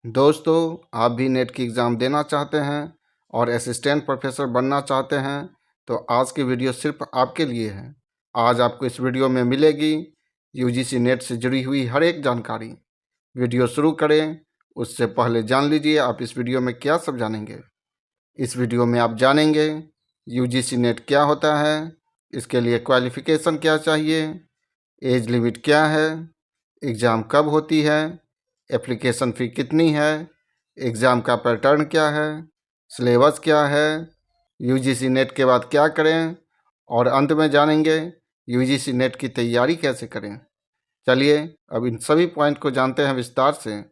दोस्तों, आप भी नेट की एग्ज़ाम देना चाहते हैं और असिस्टेंट प्रोफेसर बनना चाहते हैं तो आज की वीडियो सिर्फ आपके लिए है। आज आपको इस वीडियो में मिलेगी यूजीसी नेट से जुड़ी हुई हर एक जानकारी। वीडियो शुरू करें उससे पहले जान लीजिए आप इस वीडियो में क्या सब जानेंगे। इस वीडियो में आप जानेंगे यूजीसी नेट क्या होता है, इसके लिए क्वालिफ़िकेशन क्या चाहिए, एज लिमिट क्या है, एग्ज़ाम कब होती है, एप्लीकेशन फ़ी कितनी है, एग्ज़ाम का पैटर्न क्या है, सिलेबस क्या है, यूजीसी नेट के बाद क्या करें और अंत में जानेंगे यूजीसी नेट की तैयारी कैसे करें। चलिए अब इन सभी पॉइंट को जानते हैं विस्तार से।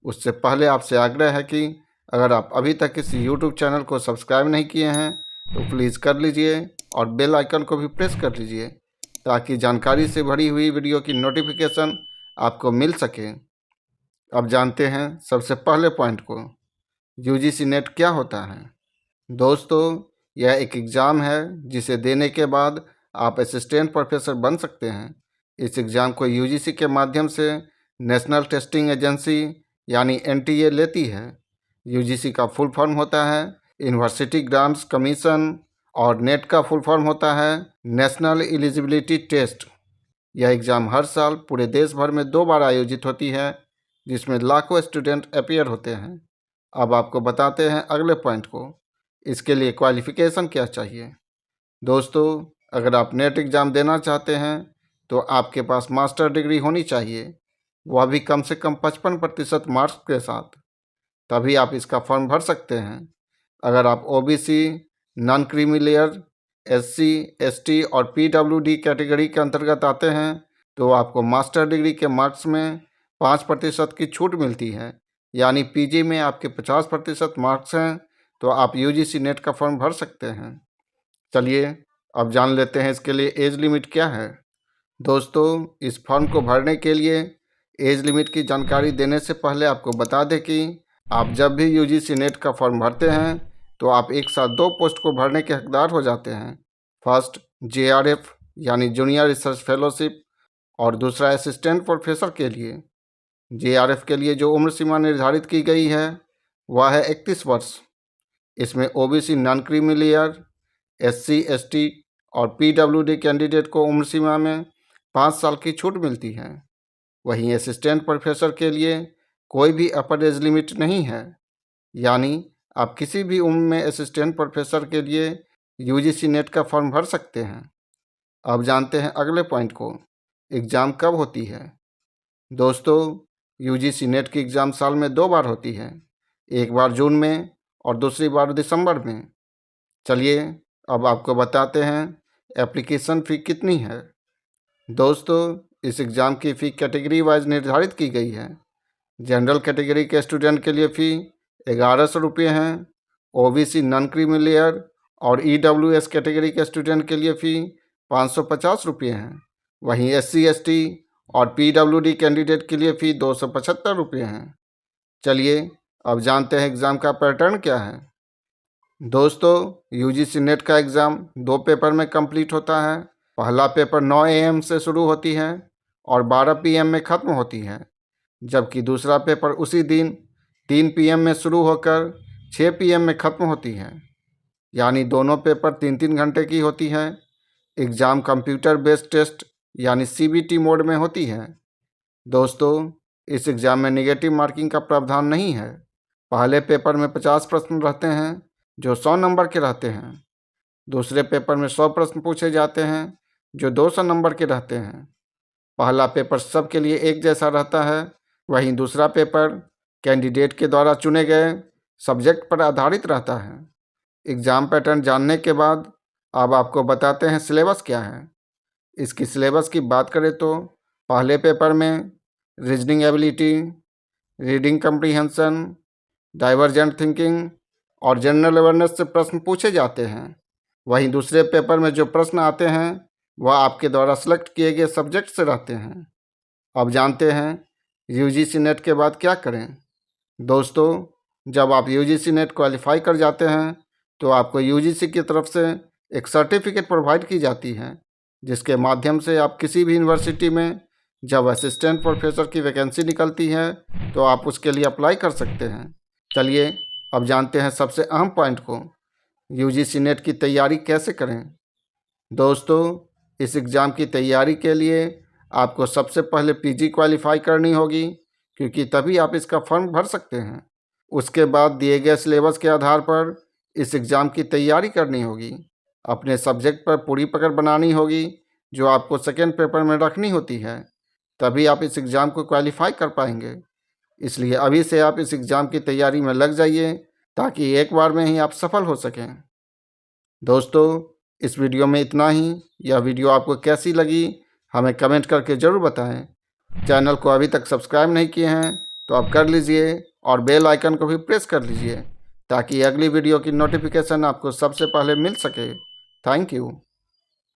उससे पहले आपसे आग्रह है कि अगर आप अभी तक इस यूट्यूब चैनल को सब्सक्राइब नहीं किए हैं तो प्लीज़ कर लीजिए और बेल आइकन को भी प्रेस कर लीजिए ताकि जानकारी से भरी हुई वीडियो की नोटिफिकेशन आपको मिल सके। अब जानते हैं सबसे पहले पॉइंट को, यूजीसी नेट क्या होता है। दोस्तों, यह एक एग्ज़ाम है जिसे देने के बाद आप असिस्टेंट प्रोफेसर बन सकते हैं। इस एग्ज़ाम को यूजीसी के माध्यम से नेशनल टेस्टिंग एजेंसी यानी एनटीए लेती है। यूजीसी का फुल फॉर्म होता है यूनिवर्सिटी ग्रांट्स कमीशन और नेट का फुल फॉर्म होता है नेशनल एलिजिबिलिटी टेस्ट। यह एग्ज़ाम हर साल पूरे देश भर में 2 बार आयोजित होती है जिसमें लाखों स्टूडेंट अपीयर होते हैं। अब आपको बताते हैं अगले पॉइंट को, इसके लिए क्वालिफ़िकेशन क्या चाहिए। दोस्तों, अगर आप नेट एग्ज़ाम देना चाहते हैं तो आपके पास मास्टर डिग्री होनी चाहिए, वह भी कम से कम 55% मार्क्स के साथ, तभी आप इसका फॉर्म भर सकते हैं। अगर आप OBC, non creamy layer, SC, ST और पीडब्ल्यूडी कैटेगरी के अंतर्गत आते हैं तो आपको मास्टर डिग्री के मार्क्स में 5% की छूट मिलती है, यानी पीजी में आपके 50% मार्क्स हैं तो आप यूजीसी नेट का फॉर्म भर सकते हैं। चलिए अब जान लेते हैं इसके लिए एज लिमिट क्या है। दोस्तों, इस फॉर्म को भरने के लिए एज लिमिट की जानकारी देने से पहले आपको बता दें कि आप जब भी यूजीसी नेट का फॉर्म भरते हैं तो आप एक साथ 2 पोस्ट को भरने के हकदार हो जाते हैं। फर्स्ट जेआरएफ यानी जूनियर रिसर्च फेलोशिप और दूसरा असिस्टेंट प्रोफेसर के लिए। जेआरएफ के लिए जो उम्र सीमा निर्धारित की गई है वह है 31 वर्ष। इसमें OBC, non creamy layer, SC, ST और पीडब्ल्यूडी कैंडिडेट को उम्र सीमा में 5 साल की छूट मिलती है। वहीं असिस्टेंट प्रोफेसर के लिए कोई भी अपर एज लिमिट नहीं है, यानी आप किसी भी उम्र में असिस्टेंट प्रोफेसर के लिए यूजीसी नेट का फॉर्म भर सकते हैं। अब जानते हैं अगले पॉइंट को, एग्ज़ाम कब होती है। दोस्तों, यूजीसी नेट की एग्ज़ाम साल में 2 बार होती है, एक बार जून में और दूसरी बार दिसंबर में। चलिए अब आपको बताते हैं एप्लीकेशन फ़ी कितनी है। दोस्तों, इस एग्ज़ाम की फ़ी कैटेगरी वाइज निर्धारित की गई है। जनरल कैटेगरी के स्टूडेंट के लिए फ़ी 1100 रुपये हैं, ओबीसी, नॉन क्रीमी लेयर और ईडब्ल्यूएस कैटेगरी के स्टूडेंट के लिए फ़ी 550 रुपये हैं। वहीं एससी, एसटी और पीडब्ल्यूडी कैंडिडेट के लिए फ़ी 275 रुपये हैं। चलिए अब जानते हैं एग्ज़ाम का पैटर्न क्या है। दोस्तों, यूजीसी नेट का एग्ज़ाम 2 पेपर में कंप्लीट होता है। पहला पेपर 9 AM से शुरू होती है और 12 PM में ख़त्म होती है, जबकि दूसरा पेपर उसी दिन 3 PM में शुरू होकर 6 PM में ख़त्म होती है, यानी दोनों पेपर 3-3 घंटे की होती है। एग्ज़ाम कंप्यूटर बेस्ड टेस्ट यानी सीबीटी मोड में होती है। दोस्तों, इस एग्ज़ाम में नेगेटिव मार्किंग का प्रावधान नहीं है। पहले पेपर में 50 प्रश्न रहते हैं जो 100 नंबर के रहते हैं। दूसरे पेपर में 100 प्रश्न पूछे जाते हैं जो 200 नंबर के रहते हैं। पहला पेपर सबके लिए एक जैसा रहता है, वहीं दूसरा पेपर कैंडिडेट के द्वारा चुने गए सब्जेक्ट पर आधारित रहता है। एग्ज़ाम पैटर्न जानने के बाद अब आपको बताते हैं सिलेबस क्या है। इसकी सिलेबस की बात करें तो पहले पेपर में reasoning ability, reading comprehension, divergent thinking और जनरल अवेयरनेस से प्रश्न पूछे जाते हैं। वहीं दूसरे पेपर में जो प्रश्न आते हैं वह आपके द्वारा सेलेक्ट किए गए सब्जेक्ट से रहते हैं। अब जानते हैं यूजीसी नेट के बाद क्या करें। दोस्तों, जब आप यूजीसी नेट क्वालिफाई कर जाते हैं तो आपको यूजीसी की तरफ से एक सर्टिफिकेट प्रोवाइड की जाती है जिसके माध्यम से आप किसी भी यूनिवर्सिटी में जब असिस्टेंट प्रोफेसर की वैकेंसी निकलती है तो आप उसके लिए अप्लाई कर सकते हैं। चलिए अब जानते हैं सबसे अहम पॉइंट को, यूजीसी नेट की तैयारी कैसे करें। दोस्तों, इस एग्ज़ाम की तैयारी के लिए आपको सबसे पहले पीजी क्वालिफाई करनी होगी, क्योंकि तभी आप इसका फॉर्म भर सकते हैं। उसके बाद दिए गए सिलेबस के आधार पर इस एग्ज़ाम की तैयारी करनी होगी। अपने सब्जेक्ट पर पूरी पकड़ बनानी होगी, जो आपको सेकेंड पेपर में रखनी होती है, तभी आप इस एग्ज़ाम को क्वालिफाई कर पाएंगे। इसलिए अभी से आप इस एग्ज़ाम की तैयारी में लग जाइए, ताकि एक बार में ही आप सफल हो सकें। दोस्तों, इस वीडियो में इतना ही। यह वीडियो आपको कैसी लगी हमें कमेंट करके ज़रूर बताएं। चैनल को अभी तक सब्सक्राइब नहीं किए हैं तो आप कर लीजिए और बेल आइकन को भी प्रेस कर लीजिए, ताकि अगली वीडियो की नोटिफिकेशन आपको सबसे पहले मिल सके। Thank you.